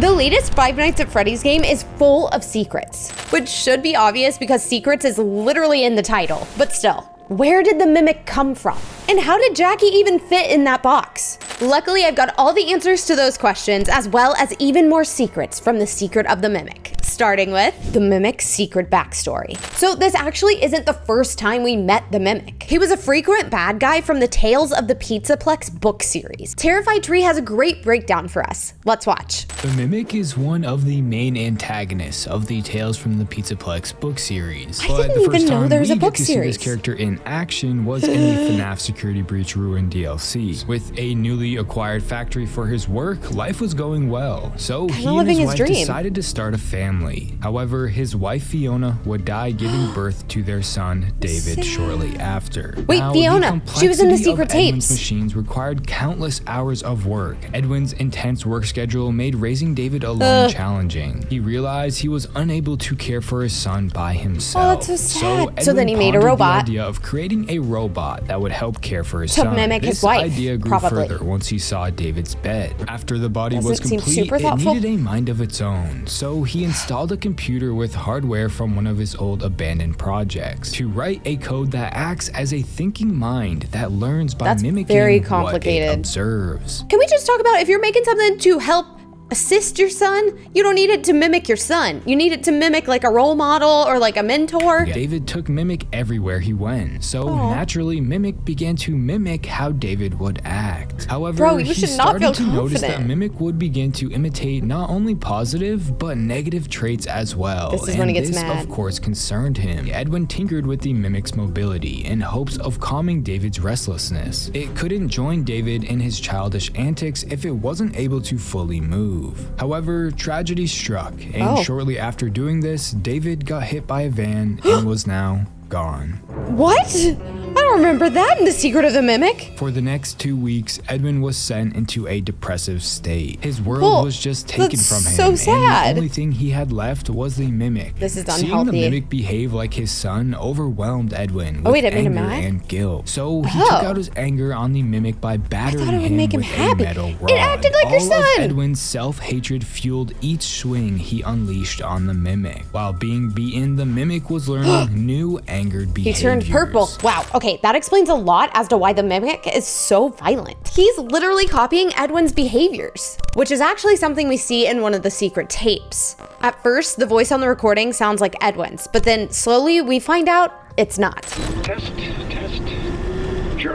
The latest Five Nights at Freddy's game is full of secrets, which should be obvious because secrets is literally in the title, but still. Where did the mimic come from? And how did Jackie even fit in that box? Luckily, I've got all the answers to those questions, as well as even more secrets from the secret of the mimic. Starting with the mimic's secret backstory. So this actually isn't the first time we met the mimic. He was a frequent bad guy from the Tales of the Pizzaplex book series. Terrified Tree has a great breakdown for us. Let's watch. The mimic is one of the main antagonists of the Tales from the Pizzaplex book series. I didn't even know there was a book series. This character in action was in the FNAf Security Breach Ruin DLC. With a newly acquired factory for his work, life was going well. So he and his wife decided to start a family. However, his wife Fiona would die giving birth to their son David shortly after. Wait, now, Fiona, she was in the secret tapes. Edwin's machines required countless hours of work. Edwin's intense work schedule made raising David alone challenging. He realized he was unable to care for his son by himself. Oh, that's so sad. So then he made a robot. The idea of creating a robot that would help care for his son. To mimic his wife, This idea grew further once he saw David's bed. After the body was complete, it needed a mind of its own. So he installed a computer with hardware from one of his old abandoned projects to write a code that acts as a thinking mind that learns by mimicking what it observes. Can we just talk about if you're making something to help assist your son, you don't need it to mimic your son. You need it to mimic like a role model or like a mentor. David took Mimic everywhere he went, so naturally Mimic began to mimic how David would act. However, he started to notice that Mimic would begin to imitate not only positive but negative traits as well. This is when he gets mad. This, of course, concerned him. Edwin tinkered with the Mimic's mobility in hopes of calming David's restlessness. It couldn't join David in his childish antics if it wasn't able to fully move. However, tragedy struck, and shortly after doing this, David got hit by a van and was now gone. What? I don't remember that in The Secret of the Mimic. For the next 2 weeks, Edwin was sent into a depressive state. His world was just taken from him, so sad. And the only thing he had left was the Mimic. This is unhealthy. Seeing the Mimic behave like his son overwhelmed Edwin with anger and guilt. So he took out his anger on the Mimic by battering him with a metal rod. It acted like your son. All of Edwin's self-hatred fueled each swing he unleashed on the Mimic. While being beaten, the Mimic was learning new angered behaviors. He turned purple. Wow. Okay, that explains a lot as to why the Mimic is so violent. He's literally copying Edwin's behaviors, which is actually something we see in one of the secret tapes. At first, the voice on the recording sounds like Edwin's, but then slowly we find out it's not. Test.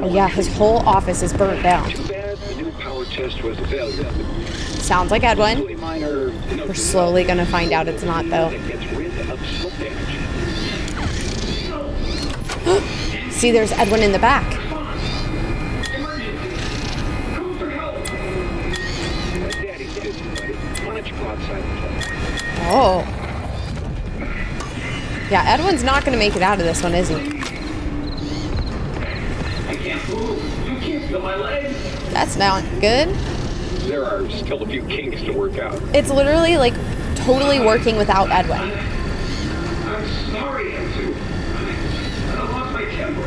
Oh yeah, his whole office is burnt down. Too bad the new power test was a failure. Sounds like Edwin. We're slowly gonna find out it's not though. See, there's Edwin in the back. Oh. Yeah, Edwin's not gonna make it out of this one, is he? I can't move. You can't feel my legs. That's not good. There are still a few kinks to work out. It's literally like totally working without Edwin. I'm sorry, Enzu. I lost my temper.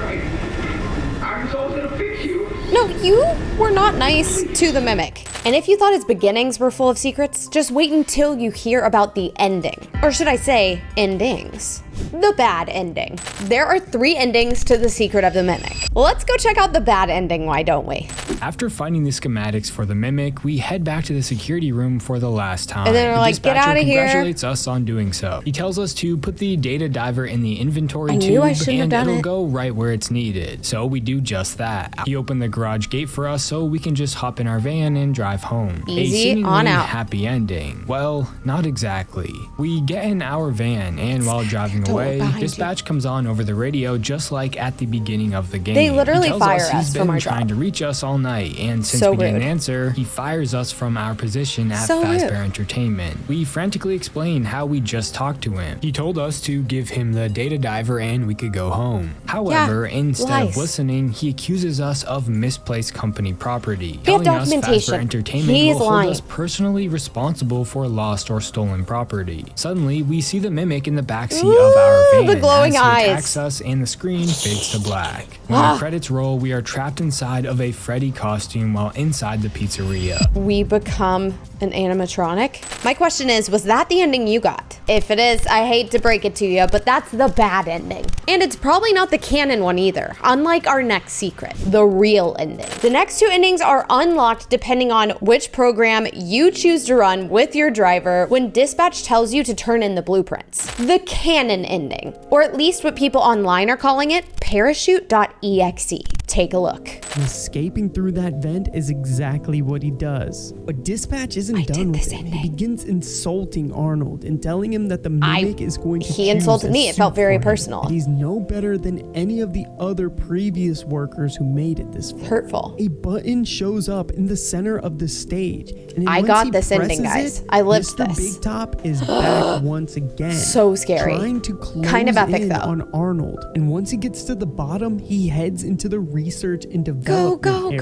I was always gonna fix you. No, you were not nice to the Mimic. And if you thought his beginnings were full of secrets, just wait until you hear about the ending. Or should I say, endings. The bad ending. There are 3 endings to The Secret of the Mimic. Let's go check out the bad ending, why don't we? After finding the schematics for the Mimic, we head back to the security room for the last time. And then we're like, get out of here. Congratulates us on doing so. He tells us to put the data diver in the inventory tube and it'll go right where it's needed. So we do just that. He opened the garage gate for us so we can just hop in our van and drive home. Easy on out. Happy ending. Well, not exactly. We get in our van and while driving away, dispatch comes on over the radio just like at the beginning of the game. They literally fire us from our He's been trying to reach us all night, and since we didn't answer, he fires us from our position at Fazbear Entertainment. We frantically explain how we just talked to him. He told us to give him the data diver and we could go home. However, instead of listening, he accuses us of misplaced company property, telling us Fazbear Entertainment entertainment He's will hold lying. us personally responsible for lost or stolen property. Suddenly, we see the mimic in the backseat of our van the glowing as he eyes. attacks us and the screen fades to black. When the credits roll, we are trapped inside of a Freddy costume while inside the pizzeria. We become an animatronic? My question is, was that the ending you got? If it is, I hate to break it to you, but that's the bad ending. And it's probably not the canon one either, unlike our next secret, the real ending. The next two endings are unlocked depending on which program you choose to run with your driver when dispatch tells you to turn in the blueprints. The canon ending, or at least what people online are calling it, parachute.exe. Take a look. Escaping through that vent is exactly what he does. But dispatch isn't done with it. He begins insulting Arnold and telling him that the mimic is going to He insulted me. It felt very personal. He's no better than any of the other previous workers who made it this far. Hurtful. A button shows up in the center of the stage. And I once got he this ending, presses guys. I lived Mr. this. Big Top is back once again. So scary. Trying to close Kind of epic, in though. on Arnold. And once he gets to the bottom, he heads into the research and development area,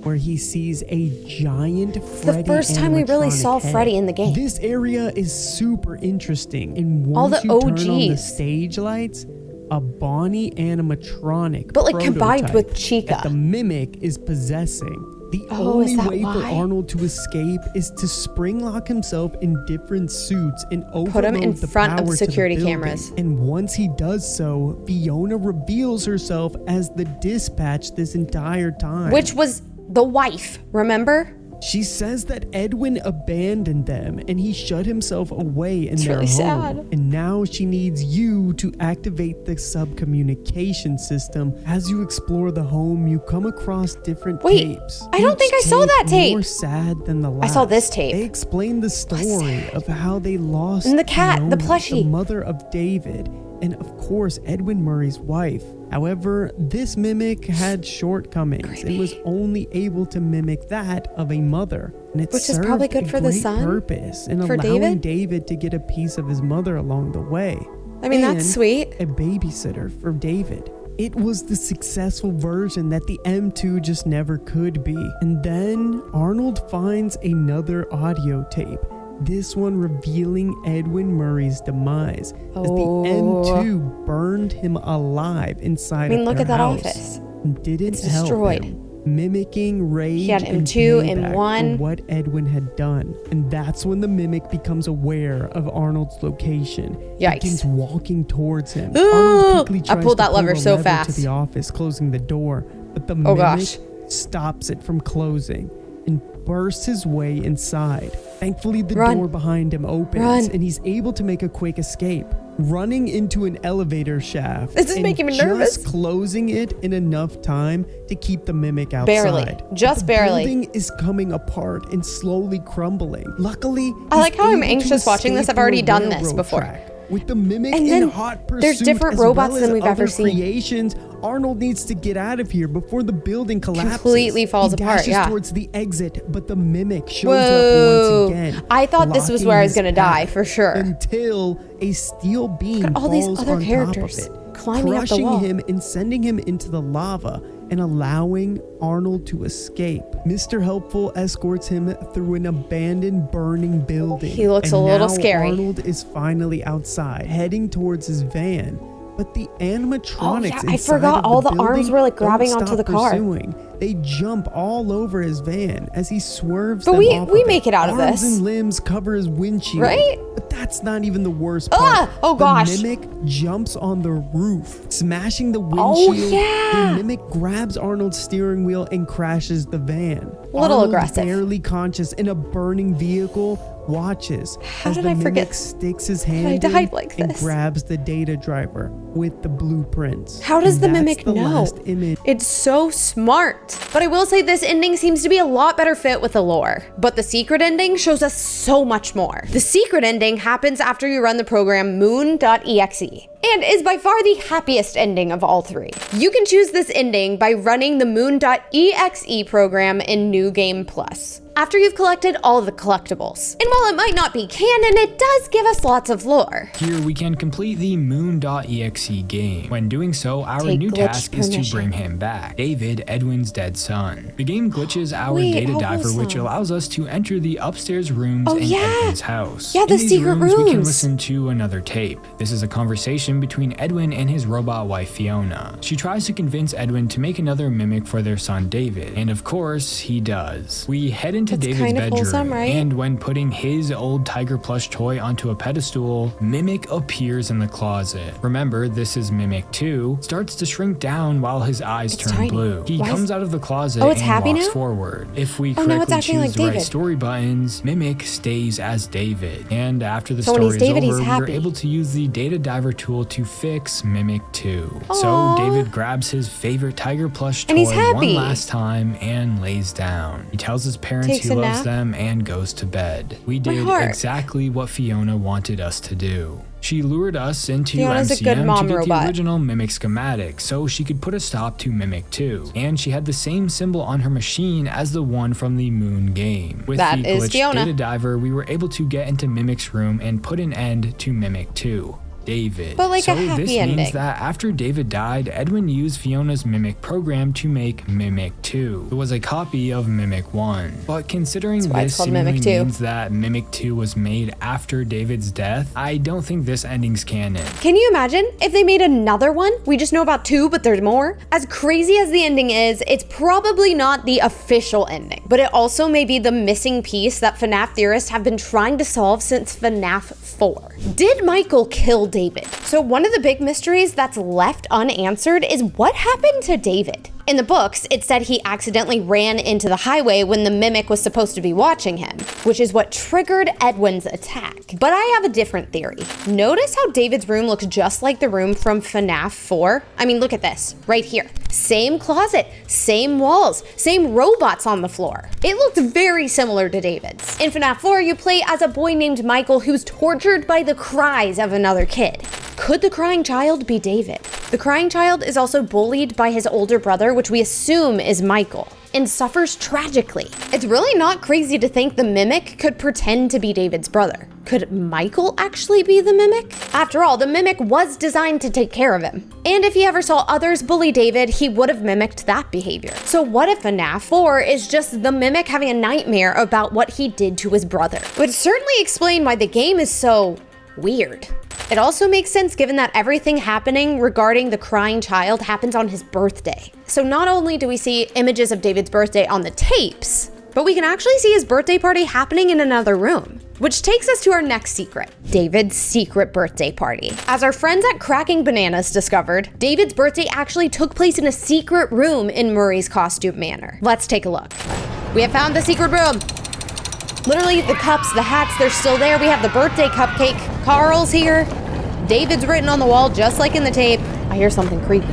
where he sees a giant Freddy. The first time we really animatronic saw head. Freddy in the game. This area is super interesting, and All once the you turn on the OGs. stage lights, a Bonnie animatronic, But, like, combined prototype with Chica. that the mimic is possessing. The Oh, is only that way for why? Arnold to escape is to spring lock himself in different suits and Put him in overload the front of power to the security building. cameras. And once he does so, Fiona reveals herself as the dispatch this entire time. Which was the wife, remember? She says that Edwin abandoned them and he shut himself away in their really home. sad. And now she needs you to activate the subcommunication system. As you explore the home, you come across different tapes. I don't think I saw that tape. More sad than the last. I saw this tape. They explain the story of how they lost And the cat, the Fiona, plushie. the mother of David, and of course Edwin Murray's wife. However, this mimic had shortcomings and was only able to mimic that of a mother. And it Which is served probably good a for the great son? purpose in For allowing David? David to get a piece of his mother along the way. I mean, that's And sweet. A babysitter for David. It was the successful version that the M2 just never could be. And then Arnold finds another audio tape. This one revealing Edwin Murray's demise as the M2 burned him alive inside of look their at that house office. and didn't It's help destroyed. him, mimicking rage He had and M2, payback M1. for what Edwin had done. And that's when the mimic becomes aware of Arnold's location. Yikes. Begins walking towards him. Ooh, Arnold quickly I tries pulled to that lever pull a so lever fast. to the office, closing the door, but the Oh, mimic gosh. stops it from closing and bursts his way inside. Thankfully, the Run. door behind him opens Run. and he's able to make a quick escape, running into an elevator shaft. This is and making me just nervous. closing it in enough time to keep the mimic outside. Barely. Just But the barely. building is coming apart and slowly crumbling. Luckily, I like he's how I'm able to anxious watching this. escape I've already through a done this railroad before. track. With the mimic And in then hot pursuit, there's different as robots well than as we've other ever seen. creations, Arnold needs to get out of here before the building collapses. Completely falls he apart, dashes yeah. towards the exit, but the mimic shows Whoa. up once again. I thought this was blocking where I was his gonna die, path for sure. Until a steel beam Look at all these falls other on characters top of it, climbing up the crushing wall. him and sending him into the lava and allowing Arnold to escape. Mr. Helpful escorts him through an abandoned burning building. He looks and a little now scary. Arnold is finally outside, heading towards his van. But the animatronics Oh, yeah, I inside forgot of all the building arms were, like, don't grabbing onto stop the car. pursuing. They jump all over his van as he swerves But them we off of make it out of Arms this. and limbs cover his windshield. Right? But that's not even the worst part. Oh gosh. The mimic jumps on the roof, smashing the windshield. yeah. The mimic grabs Arnold's steering wheel and crashes the van. A little Arnold, aggressive. barely conscious in a burning vehicle, watches How as did the I forget mimic sticks his hand I in died like and this? grabs the data driver with the blueprints. How does And the that's mimic the know? last image. It's so smart. But I will say this ending seems to be a lot better fit with the lore. But the secret ending shows us so much more. The secret ending happens after you run the program moon.exe. and is by far the happiest ending of all three. You can choose this ending by running the moon.exe program in New Game Plus, after you've collected all the collectibles. And while it might not be canon, it does give us lots of lore. Here we can complete the moon.exe game. When doing so, our new task is to bring him back, David, Edwin's dead son. The game glitches our data diver, which allows us to enter the upstairs rooms in Edwin's house. Yeah, the in these secret rooms, we can rooms. listen to another tape. This is a conversation between Edwin and his robot wife Fiona. She tries to convince Edwin to make another mimic for their son David, and of course, he does. We head into David's bedroom, and when putting his old tiger plush toy onto a pedestal, Mimic appears in the closet. Remember, this is Mimic 2, starts to shrink down while his eyes turn blue. He comes out of the closet and walks forward. If we correctly choose the right story buttons, Mimic stays as David. And after the story is over, we're able to use the data diver tool to fix Mimic 2. So David grabs his favorite tiger plush toy one last time and lays down. He tells his parents he loves them and goes to bed. We did exactly what Fiona wanted us to do. She lured us into MCM to get the original Mimic schematic so she could put a stop to Mimic 2. And she had the same symbol on her machine as the one from the Moon game. With the glitched data diver, we were able to get into Mimic's room and put an end to Mimic 2. David. But like so a happy this ending. means that after David died, Edwin used Fiona's Mimic program to make Mimic 2. It was a copy of Mimic 1. But considering this seemingly means that Mimic 2 was made after David's death, I don't think this ending's canon. Can you imagine if they made another one? We just know about 2, but there's more. As crazy as the ending is, it's probably not the official ending, but it also may be the missing piece that FNAf theorists have been trying to solve since FNAF 4. Did Michael kill David? So one of the big mysteries that's left unanswered is what happened to David. In the books, it said he accidentally ran into the highway when the Mimic was supposed to be watching him, which is what triggered Edwin's attack. But I have a different theory. Notice how David's room looks just like the room from FNAF 4? I mean, look at this, right here. Same closet, same walls, same robots on the floor. It looks very similar to David's. In FNAF 4, you play as a boy named Michael who's tortured by the cries of another kid. Could the crying child be David? The crying child is also bullied by his older brother, which we assume is Michael, and suffers tragically. It's really not crazy to think the Mimic could pretend to be David's brother. Could Michael actually be the Mimic? After all, the Mimic was designed to take care of him. And if he ever saw others bully David, he would have mimicked that behavior. So what if FNAF 4 is just the Mimic having a nightmare about what he did to his brother? It would certainly explain why the game is so weird. It also makes sense given that everything happening regarding the crying child happens on his birthday. So not only do we see images of David's birthday on the tapes, but we can actually see his birthday party happening in another room. Which takes us to our next secret, David's secret birthday party. As our friends at Cracking Bananas discovered, David's birthday actually took place in a secret room in Murray's costume manor. Let's take a look. We have found the secret room. Literally, the cups, the hats, they're still there. We have the birthday cupcake. Carl's here. David's written on the wall, just like in the tape. I hear something creepy.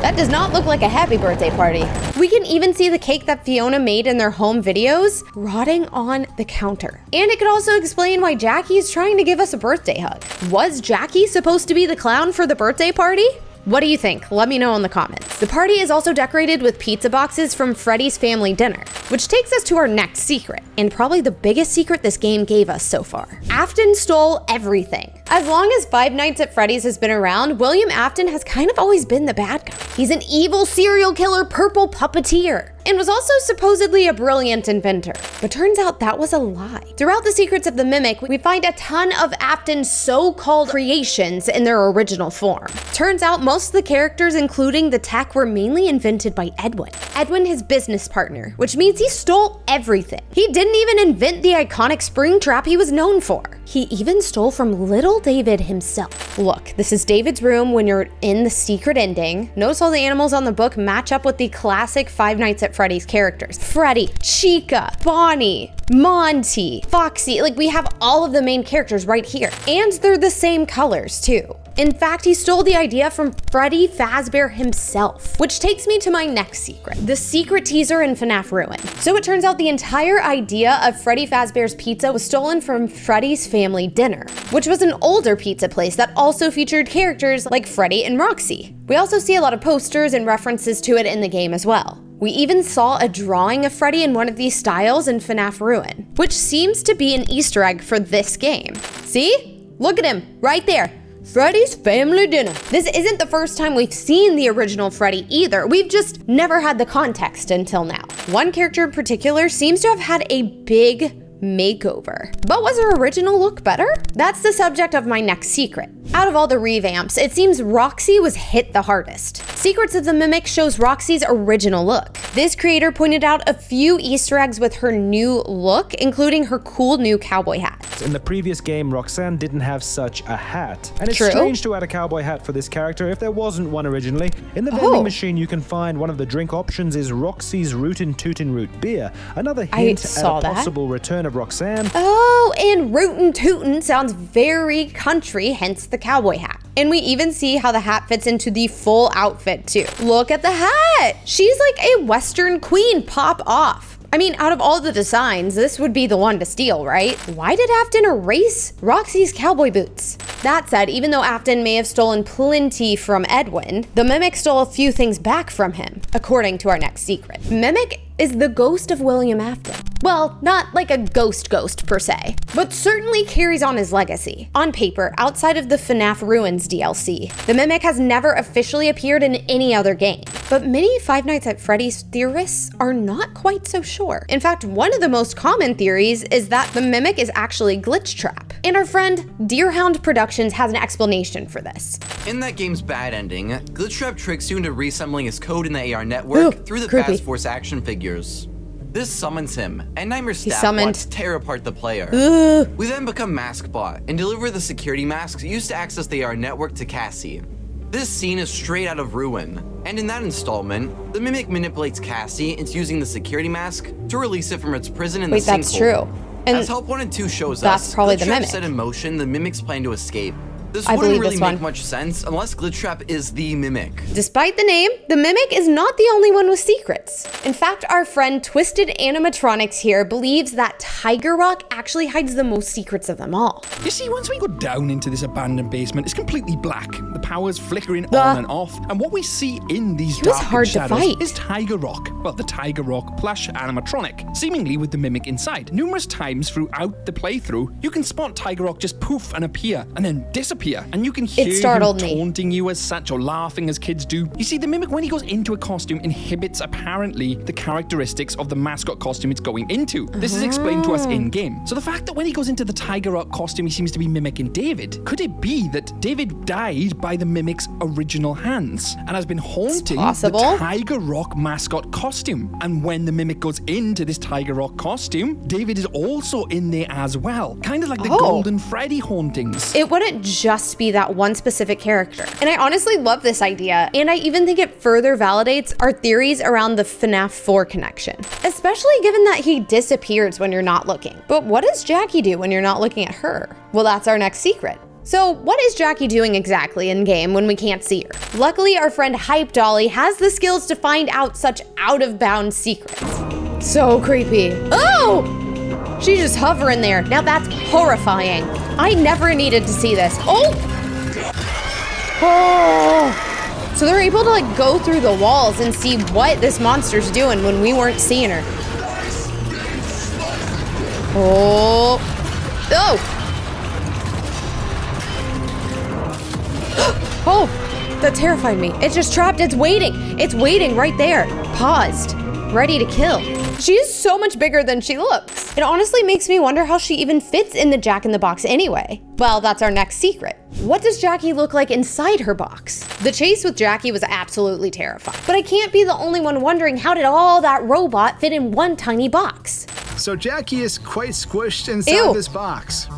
That does not look like a happy birthday party. We can even see the cake that Fiona made in their home videos rotting on the counter. And it could also explain why Jackie is trying to give us a birthday hug. Was Jackie supposed to be the clown for the birthday party? What do you think? Let me know in the comments. The party is also decorated with pizza boxes from Freddy's family dinner, which takes us to our next secret, and probably the biggest secret this game gave us so far. Afton stole everything. As long as Five Nights at Freddy's has been around, William Afton has kind of always been the bad guy. He's an evil serial killer purple puppeteer, and was also supposedly a brilliant inventor. But turns out that was a lie. Throughout the Secrets of the Mimic, we find a ton of Afton's so-called creations in their original form. Turns out most of the characters, including the tech, were mainly invented by Edwin. Edwin, his business partner, which means he stole everything. He didn't even invent the iconic spring trap he was known for. He even stole from little David himself. Look, this is David's room when you're in the secret ending. Notice all the animals on the book match up with the classic Five Nights at Freddy's characters. Freddy, Chica, Bonnie, Monty, Foxy, like we have all of the main characters right here. And they're the same colors too. In fact, he stole the idea from Freddy Fazbear himself, which takes me to my next secret, the secret teaser in FNAF Ruin. So it turns out the entire idea of Freddy Fazbear's Pizza was stolen from Freddy's Family Dinner, which was an older pizza place that also featured characters like Freddy and Roxy. We also see a lot of posters and references to it in the game as well. We even saw a drawing of Freddy in one of these styles in FNAF Ruin, which seems to be an Easter egg for this game. See? Look at him, right there. Freddy's Family Dinner. This isn't the first time we've seen the original Freddy either. We've just never had the context until now. One character in particular seems to have had a big makeover. But was her original look better? That's the subject of my next secret. Out of all the revamps, it seems Roxy was hit the hardest. Secrets of the Mimic shows Roxy's original look. This creator pointed out a few Easter eggs with her new look, including her cool new cowboy hat. In the previous game, Roxanne didn't have such a hat. And it's True. strange to add a cowboy hat for this character if there wasn't one originally. In the vending machine, you can find one of the drink options is Roxy's Rootin' Tootin' Root Beer. Another hint at a possible return of Roxanne. Oh, and Rootin' Tootin' sounds very country, hence the cowboy hat. And we even see how the hat fits into the full outfit too. Look at the hat! She's like a Western queen pop off. I mean, out of all the designs, this would be the one to steal, right? Why did Afton erase Roxy's cowboy boots? That said, even though Afton may have stolen plenty from Edwin, the Mimic stole a few things back from him, according to our next secret. Mimic is the ghost of William Afton. Well, not like a ghost per se, but certainly carries on his legacy. On paper, outside of the FNAF Ruins DLC, the Mimic has never officially appeared in any other game. But many Five Nights at Freddy's theorists are not quite so sure. In fact, one of the most common theories is that the Mimic is actually Glitch Trap. And our friend Deerhound Productions has an explanation for this. In that game's bad ending, Glitch Trap tricks you into reassembling his code in the AR network through the creepy. Fast Force action figures. This summons him, and Nightmare's staff wants to tear apart the player. We then become MaskBot and deliver the security masks used to access the AR network to Cassie. This scene is straight out of Ruin, and in that installment, the Mimic manipulates Cassie into using the security mask to release it from its prison in the sinkhole. Wait, that's true. And as Help 1 and 2 shows that's us, probably Glitch the Trap Mimic. set in motion the Mimic's plan to escape. This I wouldn't believe really this make one. much sense unless Glitch Trap is the Mimic. Despite the name, the Mimic is not the only one with secrets. In fact, our friend Twisted Animatronics here believes that Tiger Rock actually hides the most secrets of them all. You see, once we go down into this abandoned basement, it's completely black. The power's flickering on and off, and what we see in these He was dark hard to shadows fight. is Tiger Rock. Well, the Tiger Rock plush animatronic, seemingly with the Mimic inside. Numerous times throughout the playthrough, you can spot Tiger Rock just poof and appear, and then disappear, and you can hear him startled me. taunting you as such, or laughing as kids do. You see, the Mimic, when he goes into a costume, inhibits apparently the characteristics of the mascot costume it's going into. This is explained to us in-game. So the fact that when he goes into the Tiger Rock costume, he seems to be mimicking David, could it be that David died by the Mimic's original hands and has been haunting the Tiger Rock mascot costume? And when the Mimic goes into this Tiger Rock costume, David is also in there as well. Kind of like the Golden Freddy hauntings. It wouldn't just be that one specific character. And I honestly love this idea, and I even think it further validates our theories around the FNAF 4 connection, especially given that he disappears when you're not looking. But what does Jackie do when you're not looking at her? Well, that's our next secret. So what is Jackie doing exactly in game when we can't see her? Luckily, our friend Hype Dolly has the skills to find out such out of bounds secrets. So creepy. Oh! She's just hovering there. Now that's horrifying. I never needed to see this. Oh! Oh! So they're able to like go through the walls and see what this monster's doing when we weren't seeing her. Oh! Oh! Oh! That terrified me. It's just trapped. It's waiting. It's waiting right there. Paused. Ready to kill. She is so much bigger than she looks. It honestly makes me wonder how she even fits in the Jack in the Box anyway. Well, that's our next secret. What does Jackie look like inside her box? The chase with Jackie was absolutely terrifying. But I can't be the only one wondering how did all that robot fit in one tiny box? So Jackie is quite squished inside this box.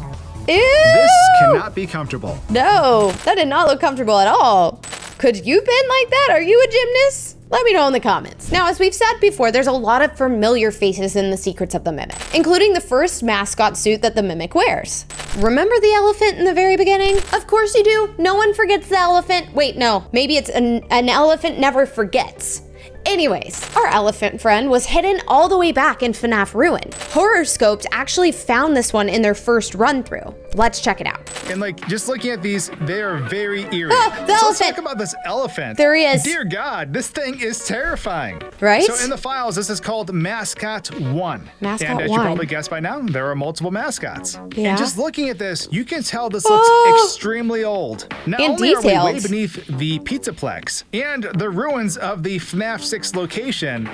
Ew! This cannot be comfortable. No, that did not look comfortable at all. Could you bend like that? Are you a gymnast? Let me know in the comments. Now, as we've said before, there's a lot of familiar faces in the Secrets of the Mimic, including the first mascot suit that the Mimic wears. Remember the elephant in the very beginning? Of course you do. No one forgets the elephant. Wait, no, maybe it's an elephant never forgets. Anyways, our elephant friend was hidden all the way back in FNAf Ruin. Horoscopes actually found this one in their first run through. Let's check it out. And like, just looking at these, they are very eerie. The so elephant. Let's talk about this elephant. There he is. Dear God, this thing is terrifying. Right? So in the files, this is called Mascot 1. Mascot and as 1. you probably guessed by now, there are multiple mascots. Yeah. And just looking at this, you can tell this looks extremely old. Not and only detailed. are we way beneath the Pizzaplex and the ruins of the FNAF 6 location,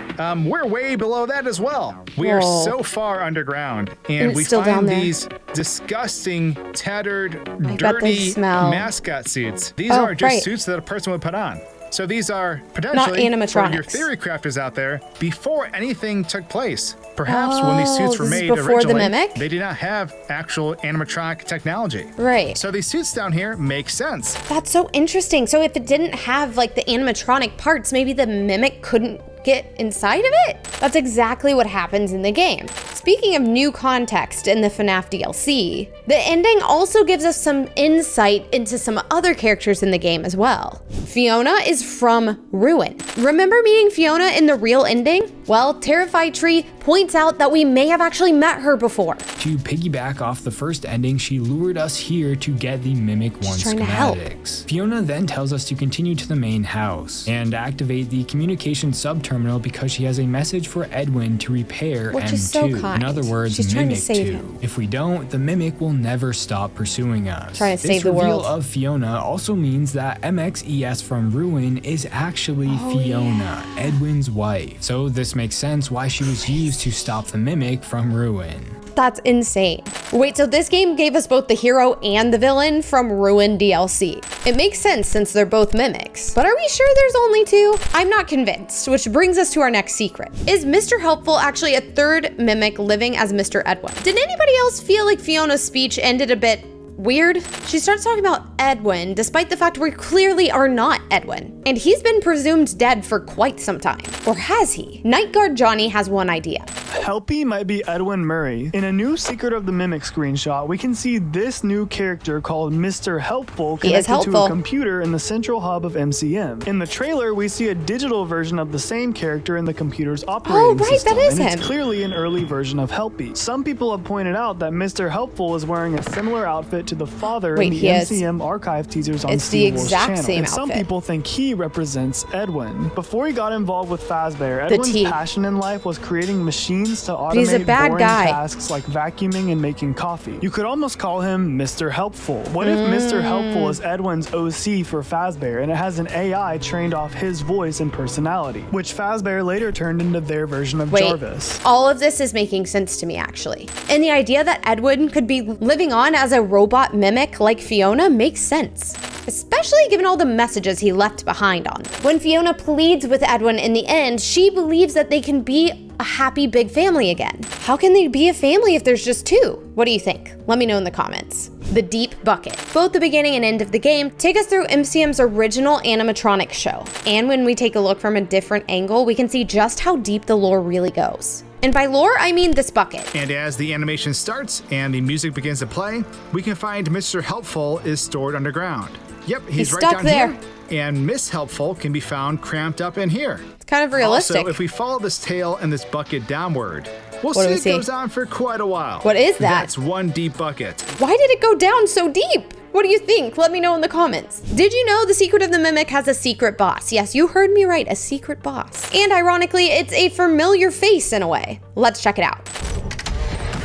we're way below that as well. We are so far underground, and we find these disgusting, tattered, dirty mascot suits. These are just suits that a person would put on. So these are potentially, for your theory crafters out there, before anything took place. Perhaps when these suits were made originally, the Mimic? They did not have actual animatronic technology. Right. So these suits down here make sense. That's so interesting. So if it didn't have like the animatronic parts, maybe the Mimic couldn't get inside of it? That's exactly what happens in the game. Speaking of new context in the FNAF DLC, the ending also gives us some insight into some other characters in the game as well. Fiona is from Ruin. Remember meeting Fiona in the real ending? Well, Terrified Tree points out that we may have actually met her before. To piggyback off the first ending, she lured us here to get the Mimic 1 schematics. Fiona then tells us to continue to the main house and activate the communication subterminal because she has a message for Edwin to repair Which M2. is so kind. In other words, She's trying to Mimic save 2. him. If we don't, the Mimic will never stop pursuing us. Trying to save the world. This reveal of Fiona also means that MXES from Ruin is actually Fiona, Edwin's wife. So this makes sense why she was used to stop the Mimic from Ruin. That's insane. Wait, so this game gave us both the hero and the villain from Ruin DLC. It makes sense since they're both mimics. But are we sure there's only two? I'm not convinced, which brings us to our next secret. Is Mr. Helpful actually a third mimic living as Mr. Edwin? Did anybody else feel like Fiona's speech ended a bit weird? She starts talking about Edwin, despite the fact we clearly are not Edwin. And he's been presumed dead for quite some time. Or has he? Night Guard Johnny has one idea. Helpy might be Edwin Murray. In a new Secret of the Mimic screenshot, we can see this new character called Mr. Helpful connected to a computer in the central hub of MCM. In the trailer, we see a digital version of the same character in the computer's operating system. That is and him. It's clearly an early version of Helpy. Some people have pointed out that Mr. Helpful is wearing a similar outfit to the father in the MCM archive teasers on Steel Wars channel. And some people think he represents Edwin. Before he got involved with Fazbear, Edwin's passion in life was creating machines to automate boring tasks like vacuuming and making coffee. You could almost call him Mr. Helpful. What if Mr. Helpful is Edwin's OC for Fazbear and it has an AI trained off his voice and personality, which Fazbear later turned into their version of Jarvis? All of this is making sense to me, actually. And the idea that Edwin could be living on as a robot mimic like Fiona makes sense, especially given all the messages he left behind on. When Fiona pleads with Edwin in the end, she believes that they can be a happy big family again. How can they be a family if there's just two? What do you think? Let me know in the comments. The Deep Bucket. Both the beginning and end of the game take us through MCM's original animatronic show. And when we take a look from a different angle, we can see just how deep the lore really goes. And by lore, I mean this bucket. And as the animation starts and the music begins to play, we can find Mr. Helpful is stored underground. Yep, he's right down there. Here. And Miss Helpful can be found cramped up in here. It's kind of realistic. Also, if we follow this tail and this bucket downward, we'll see it goes on for quite a while. What is that? That's one deep bucket. Why did it go down so deep? What do you think? Let me know in the comments. Did you know the Secret of the Mimic has a secret boss? Yes, you heard me right, a secret boss. And ironically, it's a familiar face in a way. Let's check it out.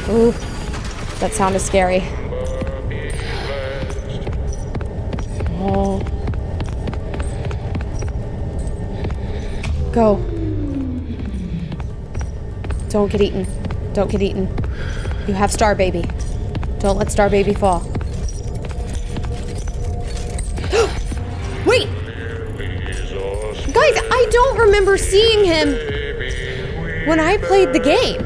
Ooh, that sound is scary. Oh. Go. Don't get eaten. Don't get eaten. You have Star Baby. Don't let Star Baby fall. Wait! Guys, I don't remember seeing him when I played the game.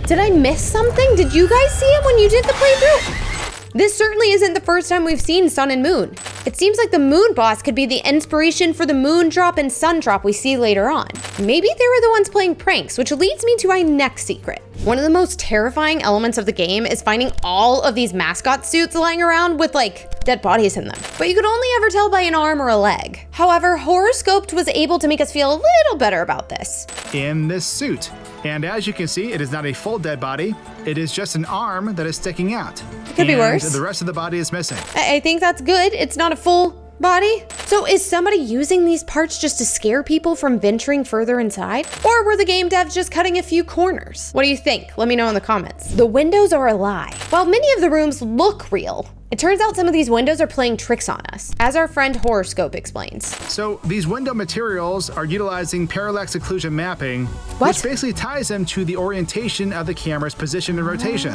Did I miss something? Did you guys see him when you did the playthrough? This certainly isn't the first time we've seen Sun and Moon. It seems like the moon boss could be the inspiration for the moon drop and sun drop we see later on. Maybe they were the ones playing pranks, which leads me to my next secret. One of the most terrifying elements of the game is finding all of these mascot suits lying around with like dead bodies in them. But you could only ever tell by an arm or a leg. However, Horoscoped was able to make us feel a little better about this. In this suit. And as you can see, it is not a full dead body. It is just an arm that is sticking out. It could be worse. The rest of the body is missing. I think that's good. It's not a full body. So is somebody using these parts just to scare people from venturing further inside? Or were the game devs just cutting a few corners? What do you think? Let me know in the comments. The windows are a lie. While many of the rooms look real, it turns out some of these windows are playing tricks on us, as our friend Horoscope explains. So these window materials are utilizing parallax occlusion mapping, which basically ties them to the orientation of the camera's position and rotation.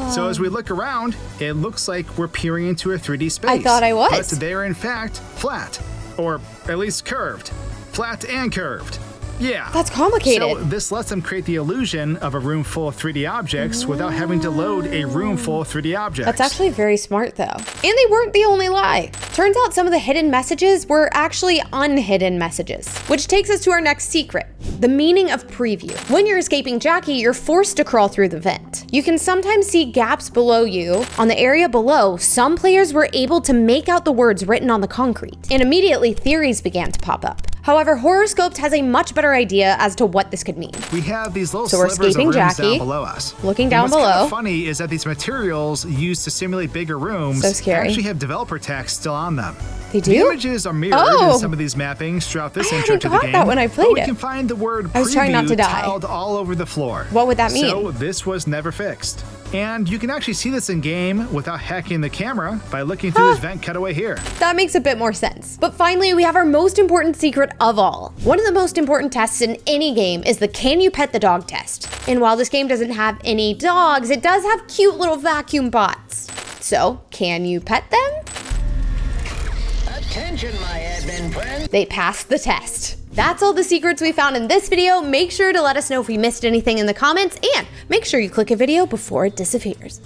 So as we look around, it looks like we're peering into a 3D space. I thought I was. But they're in fact flat, or at least curved. Flat and curved. Yeah. That's complicated. So this lets them create the illusion of a room full of 3D objects without having to load a room full of 3D objects. That's actually very smart though. And they weren't the only lie. Turns out some of the hidden messages were actually unhidden messages, which takes us to our next secret. The meaning of preview. When you're escaping Jackie, you're forced to crawl through the vent. You can sometimes see gaps below you. On the area below, some players were able to make out the words written on the concrete, and immediately theories began to pop up. However, Horoscoped has a much better idea as to what this could mean. We have these little slivers of rooms down below us. Looking down below. What's kind of funny is that these materials used to simulate bigger rooms actually have developer text still on them. They do? The images are mirrored in some of these mappings throughout this intro to the game. I hadn't got that when I played it. We can find the word preview I was trying not to die. tiled all over the floor. What would that mean? So this was never fixed. And you can actually see this in game without hacking the camera by looking through this vent cutaway here. That makes a bit more sense. But finally, we have our most important secret of all. One of the most important tests in any game is the can you pet the dog test. And while this game doesn't have any dogs, it does have cute little vacuum bots. So, can you pet them? Attention, my admin friend. They passed the test. That's all the secrets we found in this video. Make sure to let us know if we missed anything in the comments, and make sure you click a video before it disappears.